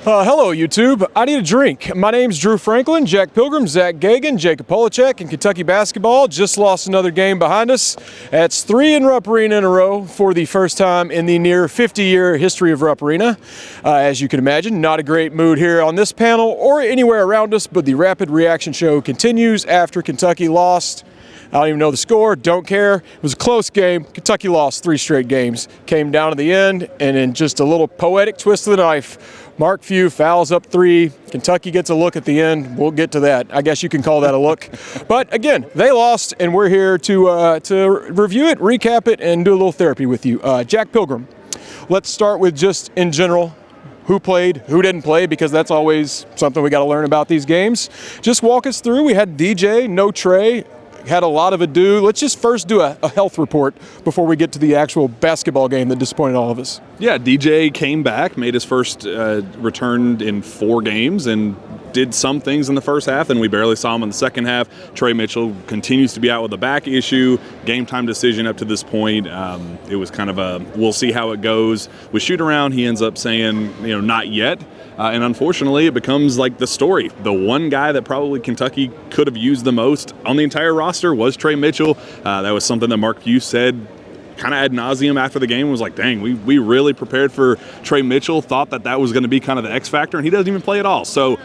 Hello, YouTube. I need a drink. My name's Drew Franklin, Jack Pilgrim, Zach Gagan, Jacob Polachek, and Kentucky basketball just lost another game behind us. That's 3 in Rupp Arena in a row for the first time in the near 50-year history of Rupp Arena. As you can imagine, not a great mood here on this panel or anywhere around us, but the Rapid Reaction Show continues after Kentucky lost. I don't even know the score, don't care. It was a close game. Kentucky lost 3 straight games. Came down to the end, and in just a little poetic twist of the knife, Mark Few fouls up 3. Kentucky gets a look at the end. We'll get to that. I guess you can call that a look. But again, they lost, and we're here to review it, recap it, and do a little therapy with you. Jack Pilgrim, let's start with just in general, who played, who didn't play, because that's always something we got to learn about these games. Just walk us through. We had DJ, no Trey. Had a lot of ado. Let's just first do a health report before we get to the actual basketball game that disappointed all of us. Yeah, DJ came back, made his first return in 4 games, and did some things in the first half, and we barely saw him in the second half. Trey Mitchell continues to be out with a back issue. Game time decision up to this point. It was kind of a we'll see how it goes. With shoot around, he ends up saying, not yet. And unfortunately, it becomes like the story. The one guy that probably Kentucky could have used the most on the entire roster was Trey Mitchell. That was something that Mark Few said kind of ad nauseum after the game. Was like, dang, we really prepared for Trey Mitchell, thought that was going to be kind of the X factor, and he doesn't even play at all. So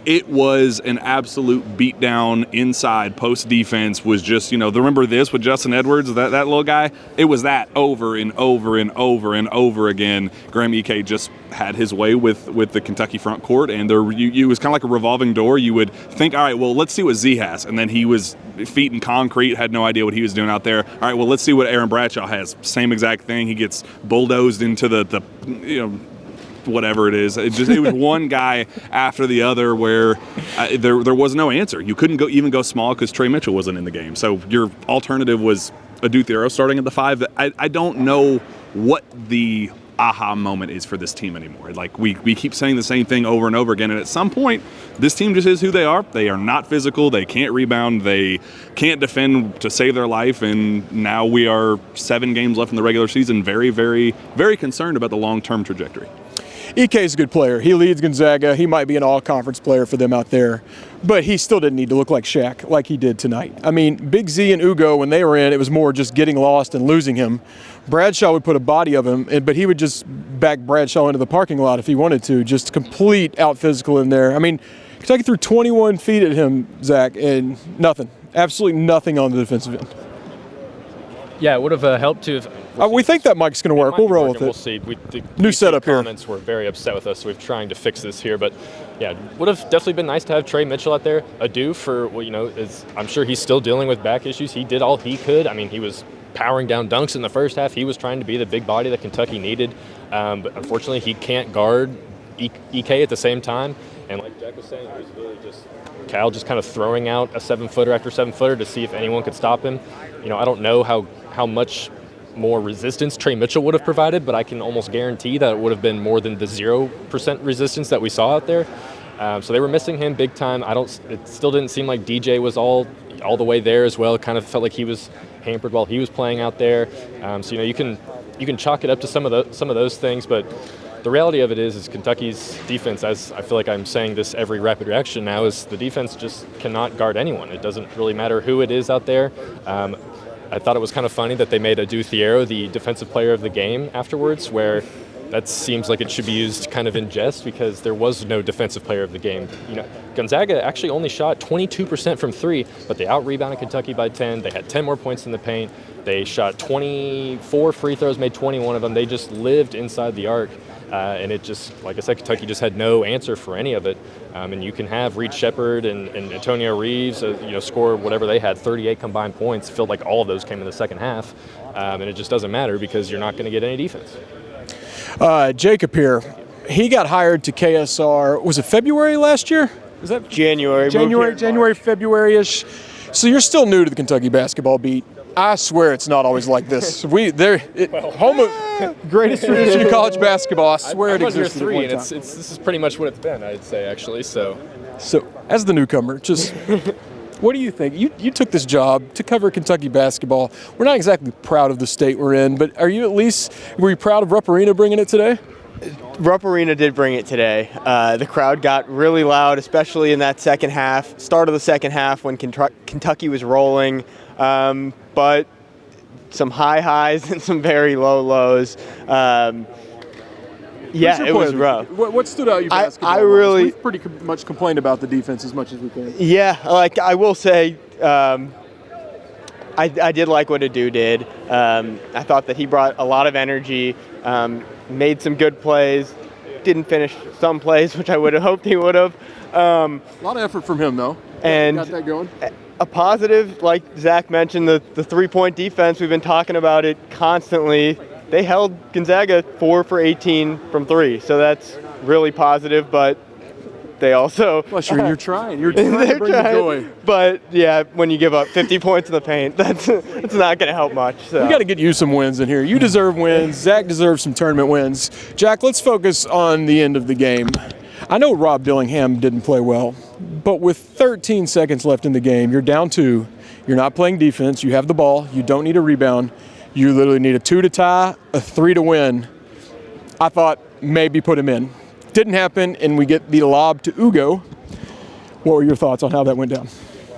it was an absolute beatdown inside. Post defense was just, remember this with Justin Edwards, that little guy? It was that over and over and over and over again. Graham Ike just had his way with the Kentucky front court, and it was kind of like a revolving door. You would think, all right, well, let's see what Z has. And then he was feet in concrete, had no idea what he was doing out there. All right, well, let's see what Aaron Bradshaw has. Same exact thing. He gets bulldozed into the whatever it is. It was one guy after the other where there was no answer. You couldn't even go small because Trey Mitchell wasn't in the game. So your alternative was Adu Thiero starting at the 5. I don't know what the aha moment is for this team anymore. Like we keep saying the same thing over and over again, and at some point this team just is who they are. They are not physical, they can't rebound, they can't defend to save their life, and now we are 7 games left in the regular season, very, very, very concerned about the long-term trajectory. Ike is a good player. He leads Gonzaga. He might be an all-conference player for them out there. But he still didn't need to look like Shaq like he did tonight. I mean, Big Z and Ugo, when they were in, it was more just getting lost and losing him. Bradshaw would put a body of him, but he would just back Bradshaw into the parking lot if he wanted to. Just complete out-physical in there. I mean, Kentucky threw 21 feet at him, Zach, and nothing. Absolutely nothing on the defensive end. Yeah, it would have helped to have. We think that mic's going to work. We'll roll with it. We'll see. New setup here. Comments were very upset with us, so we're trying to fix this here. But yeah, would have definitely been nice to have Trey Mitchell out there. Adu for I'm sure he's still dealing with back issues. He did all he could. I mean, he was powering down dunks in the first half. He was trying to be the big body that Kentucky needed, but unfortunately, he can't guard Ike at the same time. And like Jack was saying, it was really just Cal just kind of throwing out a 7-footer after 7-footer to see if anyone could stop him. I don't know how much more resistance Trey Mitchell would have provided, but I can almost guarantee that it would have been more than the 0% resistance that we saw out there. So they were missing him big time. It still didn't seem like DJ was all the way there as well. It kind of felt like he was hampered while he was playing out there. So you can chalk it up to some of those things, but the reality of it is Kentucky's defense, as I feel like I'm saying this every Rapid Reaction now, is the defense just cannot guard anyone. It doesn't really matter who it is out there. I thought it was kind of funny that they made Adu Thiero the defensive player of the game afterwards, where that seems like it should be used kind of in jest because there was no defensive player of the game. Gonzaga actually only shot 22% from 3, but they out-rebounded Kentucky by 10. They had 10 more points in the paint. They shot 24 free throws, made 21 of them. They just lived inside the arc. And it just, like I said, Kentucky just had no answer for any of it. And you can have Reed Sheppard and Antonio Reeves, score whatever they had, 38 combined points. It felt like all of those came in the second half. And it just doesn't matter because you're not going to get any defense. Jacob here, he got hired to KSR, was it February last year? Was that January, February-ish? So you're still new to the Kentucky basketball beat. I swear it's not always like this. Home of greatest tradition of college basketball. I swear it exists. Year 3, and this is pretty much what it's been, I'd say, actually. So as the newcomer, just what do you think? You took this job to cover Kentucky basketball. We're not exactly proud of the state we're in, but were you proud of Rupp Arena bringing it today? Rupp Arena did bring it today. The crowd got really loud, especially in that second half, start of the second half when Kentucky was rolling. But some high highs and some very low lows. Yeah, it was rough. What stood out your basketball? I really We've pretty much complained about the defense as much as we can. Yeah, like I will say, I did like what Adu did. I thought that he brought a lot of energy, made some good plays, didn't finish some plays, which I would have hoped he would have. A lot of effort from him, though. And got that going. A positive, like Zach mentioned, the 3-point defense, we've been talking about it constantly. They held Gonzaga 4 for 18 from 3, so that's really positive, but they also... Plus, you're trying. You're trying to bring the joy. But, yeah, when you give up 50 points in the paint, it's not going to help much. So. We got to get you some wins in here. You deserve wins. Zach deserves some tournament wins. Jack, let's focus on the end of the game. I know Rob Dillingham didn't play well, but with 13 seconds left in the game, you're down 2. You're not playing defense. You have the ball. You don't need a rebound. You literally need a 2 to tie, a 3 to win. I thought maybe put him in. Didn't happen, and we get the lob to Ugo. What were your thoughts on how that went down?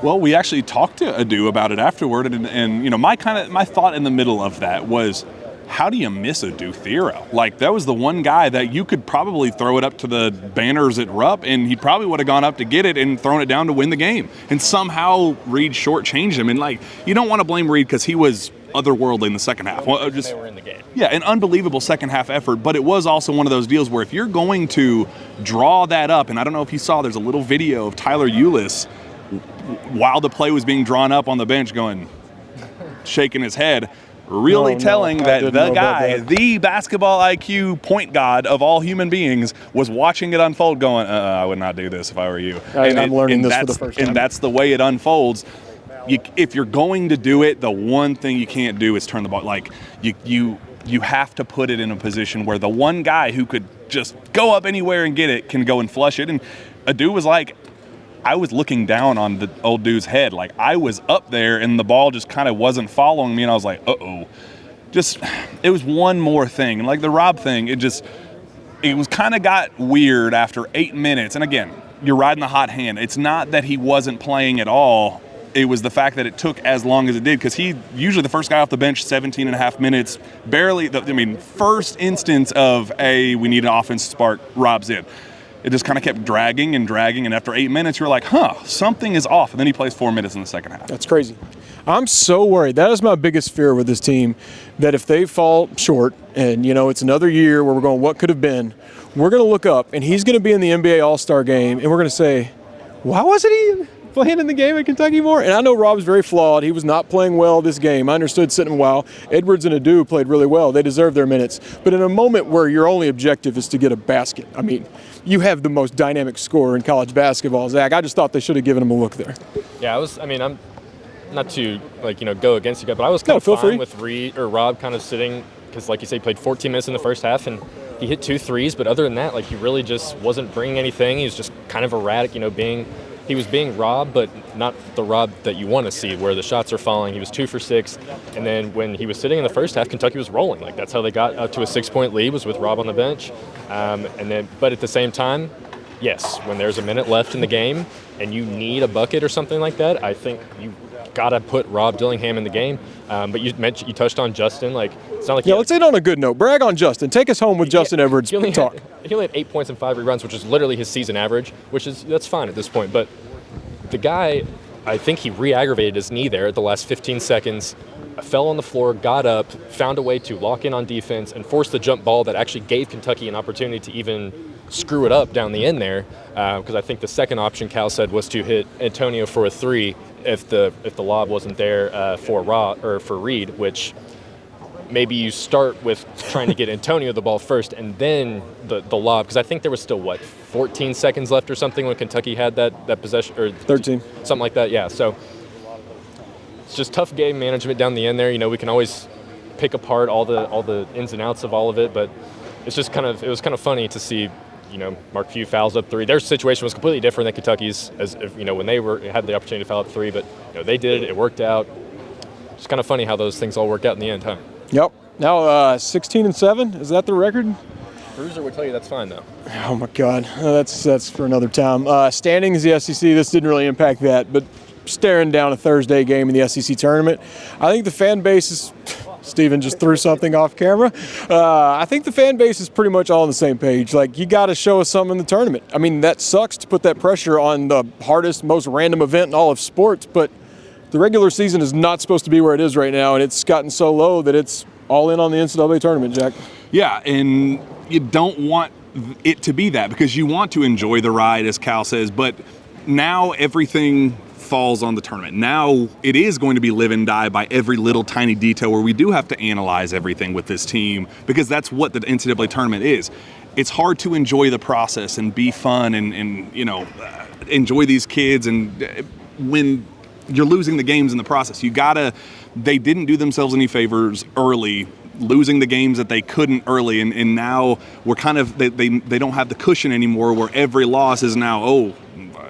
Well, we actually talked to Adu about it afterward, and you know, my thought in the middle of that was, how do you miss Adu Thero? Like, that was the one guy that you could probably throw it up to the banners at Rupp, and he probably would have gone up to get it and thrown it down to win the game. And somehow Reed shortchanged him. And, like, you don't want to blame Reed because he was otherworldly in the second half. Well, they were in the game. Yeah, an unbelievable second half effort, but it was also one of those deals where if you're going to draw that up, and I don't know if you saw, there's a little video of Tyler Ulis while the play was being drawn up on the bench going, shaking his head, really telling that the guy, the basketball IQ point god of all human beings, was watching it unfold going, I would not do this if I were you. I'm learning this for the first time. And that's the way it unfolds. If you're going to do it, the one thing you can't do is turn the ball. Like, you have to put it in a position where the one guy who could just go up anywhere and get it can go and flush it. And Adu was like, I was looking down on the old dude's head. Like, I was up there and the ball just kind of wasn't following me, and I was like, uh-oh. It was one more thing. And like the Rob thing, it was kind of got weird after 8 minutes. And again, you're riding the hot hand. It's not that he wasn't playing at all. It was the fact that it took as long as it did, because he usually the first guy off the bench, 17 and a half minutes, first instance of we need an offense spark, Rob's in. It just kind of kept dragging, and after 8 minutes, you're like, something is off. And then he plays 4 minutes in the second half. That's crazy. I'm so worried. That is my biggest fear with this team, that if they fall short and, it's another year where we're going, what could have been, we're going to look up, and he's going to be in the NBA All-Star game, and we're going to say, why wasn't he playing in the game at Kentucky more? And I know Rob's very flawed. He was not playing well this game. I understood sitting a while. Edwards and Adu played really well. They deserve their minutes. But in a moment where your only objective is to get a basket, I mean, you have the most dynamic scorer in college basketball, Zach. I just thought they should have given him a look there. Yeah, I'm not to go against you guys, but I was kind of fine with Rob kind of sitting, because like you say, he played 14 minutes in the first half, and he hit 2 threes, but other than that, he really just wasn't bringing anything. He was just kind of erratic, he was being Rob, but not the Rob that you want to see, where the shots are falling. He was 2 for 6, and then when he was sitting in the first half, Kentucky was rolling. That's how they got up to a 6-point lead, was with Rob on the bench. But at the same time, yes, when there's a minute left in the game and you need a bucket or something like that, I think you got to put Rob Dillingham in the game. But you touched on Justin. It's not like let's end on a good note. Brag on Justin. Take us home with Justin Edwards. He only had 8 points and 5 rebounds, which is literally his season average, that's fine at this point. But the guy, I think he re-aggravated his knee there at the last 15 seconds, fell on the floor, got up, found a way to lock in on defense, and force the jump ball that actually gave Kentucky an opportunity to even screw it up down the end there. Because I think the second option, Cal said, was to hit Antonio for a 3 if the lob wasn't there for Reed, which maybe you start with trying to get Antonio the ball first and then the lob, because I think there was still 14 seconds left or something when Kentucky had that possession, or 13, something like that. Yeah, so it's just tough game management down the end there. We can always pick apart all the ins and outs of all of it, but it was kind of funny to see Mark Few fouls up 3. Their situation was completely different than Kentucky's, as if, when they had the opportunity to foul up 3, but they did it. It worked out. It's kind of funny how those things all work out in the end, huh? Yep. Now 16-7, is that the record? bruiser would tell you that's fine, though. Oh, my God. That's for another time. Standings, the SEC, this didn't really impact that, but staring down a Thursday game in the SEC tournament, I think the fan base is – Steven just threw something off camera. I think the fan base is pretty much all on the same page. Like, you got to show us something in the tournament. I mean, that sucks to put that pressure on the hardest, most random event in all of sports, but the regular season is not supposed to be where it is right now, and it's gotten so low that it's all in on the NCAA tournament, Jack. Yeah, and you don't want it to be that because you want to enjoy the ride, as Cal says, but now everything falls on the tournament. Now it is going to be live and die by every little tiny detail where we do have to analyze everything with this team because that's what the NCAA tournament is. It's hard to enjoy the process and be fun and enjoy these kids, and when you're losing the games in the process, they didn't do themselves any favors early, losing the games that they couldn't early, and now we're kind of they don't have the cushion anymore where every loss is now,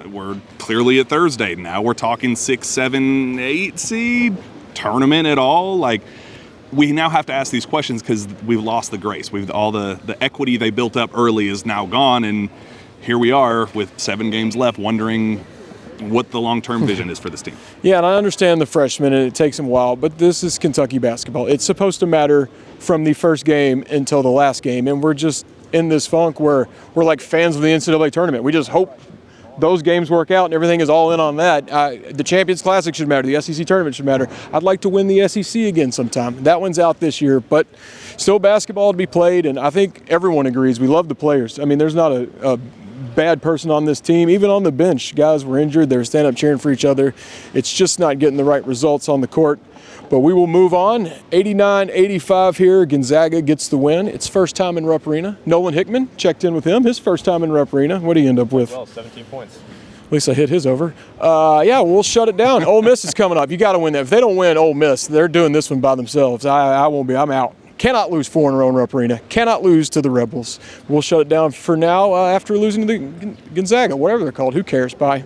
we're clearly at Thursday. Now we're talking 6, 7, 8 seed tournament at all. Like, we now have to ask these questions because we've lost the grace. All the equity they built up early is now gone, and here we are with 7 games left wondering what the long-term vision is for this team. Yeah, and I understand the freshmen, and it takes them a while, but this is Kentucky basketball. It's supposed to matter from the first game until the last game, and we're just in this funk where we're like fans of the NCAA tournament. We just hope those games work out and everything is all in on that. The Champions Classic should matter. The SEC tournament should matter. I'd like to win the SEC again sometime. That one's out this year, but still basketball to be played, and I think everyone agrees. We love the players. I mean, there's not a bad person on this team. Even on the bench, guys were injured. They were standing up cheering for each other. It's just not getting the right results on the court. But we will move on. 89-85 here. Gonzaga gets the win. It's first time in Rupp Arena. Nolan Hickamn, checked in with him. His first time in Rupp Arena. What did he end up with? Well, 17 points. At least I hit his over. We'll shut it down. Ole Miss is coming up. You got to win that. If they don't win Ole Miss, they're doing this one by themselves. I won't be. I'm out. Cannot lose 4 in a row in Rupp Arena. Cannot lose to the Rebels. We'll shut it down for now after losing to the Gonzaga, whatever they're called. Who cares? Bye.